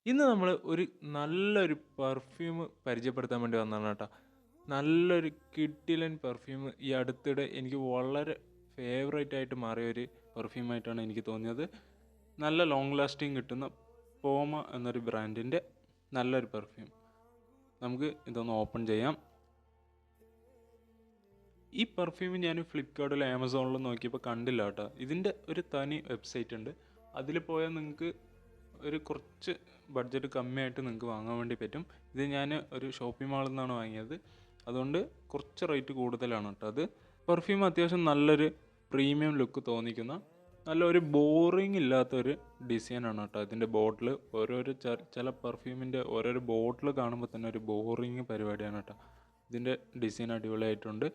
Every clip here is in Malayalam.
ഇന്ന് നമ്മൾ ഒരു നല്ലൊരു പെർഫ്യൂം പരിചയപ്പെടുത്താൻ വേണ്ടി വന്നതാണ് കേട്ടോ. നല്ലൊരു കിഡിലൻ പെർഫ്യൂം ഈ അടുത്തിടെ എനിക്ക് വളരെ ഫേവറേറ്റ് ആയിട്ട് മാറിയ ഒരു പെർഫ്യൂമായിട്ടാണ് എനിക്ക് തോന്നിയത്. നല്ല ലോങ് ലാസ്റ്റിംഗ് കിട്ടുന്ന പോമ എന്നൊരു ബ്രാൻഡിൻ്റെ നല്ലൊരു പെർഫ്യൂം. നമുക്ക് ഇതൊന്ന് ഓപ്പൺ ചെയ്യാം. ഈ പെർഫ്യൂം ഞാൻ ഫ്ലിപ്കാർട്ടിലും ആമസോണിലും നോക്കിയപ്പോൾ കണ്ടില്ല കേട്ടോ. ഇതിൻ്റെ ഒരു തനി വെബ്സൈറ്റ് ഉണ്ട്. അതിൽ പോയാൽ നിങ്ങൾക്ക് ഒരു കുറച്ച് ബഡ്ജറ്റ് കമ്മിയായിട്ട് നിങ്ങൾക്ക് വാങ്ങാൻ വേണ്ടി പറ്റും. ഇത് ഞാൻ ഒരു ഷോപ്പിംഗ് മാളിൽ നിന്നാണ് വാങ്ങിയത്. അതുകൊണ്ട് കുറച്ച് റേറ്റ് കൂടുതലാണ് കേട്ടോ. അത് പെർഫ്യൂം അത്യാവശ്യം നല്ലൊരു പ്രീമിയം ലുക്ക് തോന്നിക്കുന്ന നല്ലൊരു ബോറിങ് ഇല്ലാത്തൊരു ഡിസൈനാണ് കേട്ടോ. ഇതിൻ്റെ ബോട്ടിൽ ഓരോരോ ചില പെർഫ്യൂമിൻ്റെ ഓരോരോ ബോട്ടിൽ കാണുമ്പോൾ തന്നെ ഒരു ബോറിങ് പരിപാടിയാണ് കേട്ടോ. ഇതിൻ്റെ ഡിസൈൻ അടിപൊളിയായിട്ടുണ്ട്.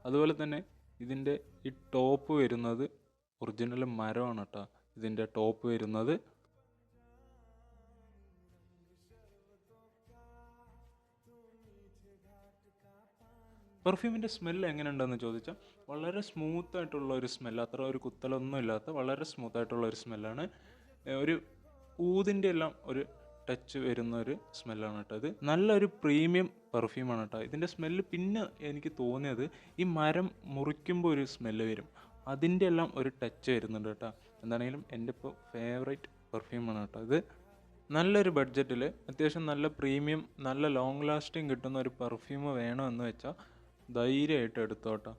അതുപോലെ തന്നെ ഇതിൻ്റെ ഈ ടോപ്പ് വരുന്നത് ഒറിജിനൽ മരമാണ് കേട്ടോ. ഇതിൻ്റെ ടോപ്പ് വരുന്നത് പെർഫ്യൂമിൻ്റെ സ്മെല്ല് എങ്ങനെയുണ്ടെന്ന് ചോദിച്ചാൽ വളരെ സ്മൂത്തായിട്ടുള്ള ഒരു സ്മെല്ല്, അത്ര ഒരു കുത്തലൊന്നും ഇല്ലാത്ത വളരെ സ്മൂത്തായിട്ടുള്ള ഒരു സ്മെല്ലാണ്. ഒരു ഊതിൻ്റെ എല്ലാം ഒരു ടച്ച് വരുന്ന ഒരു സ്മെല്ലാണ് കേട്ടോ. ഇത് നല്ലൊരു പ്രീമിയം പെർഫ്യൂമാണ് കേട്ടോ. ഇതിൻ്റെ സ്മെല്ല് പിന്നെ എനിക്ക് തോന്നിയത് ഈ മരം മുറിക്കുമ്പോൾ ഒരു സ്മെല്ല് വരും, അതിൻ്റെ എല്ലാം ഒരു ടച്ച് വരുന്നുണ്ട് കേട്ടോ. എന്താണെങ്കിലും എൻ്റെ ഇപ്പോൾ ഫേവറേറ്റ് പെർഫ്യൂമാണ് കേട്ടോ ഇത്. നല്ലൊരു ബഡ്ജറ്റിൽ അത്യാവശ്യം നല്ല പ്രീമിയം നല്ല ലോങ് ലാസ്റ്റിംഗ് കിട്ടുന്ന ഒരു പെർഫ്യൂം വേണമെന്ന് വെച്ചാൽ ധൈര്യമായിട്ട് എടുത്തോട്ടോ.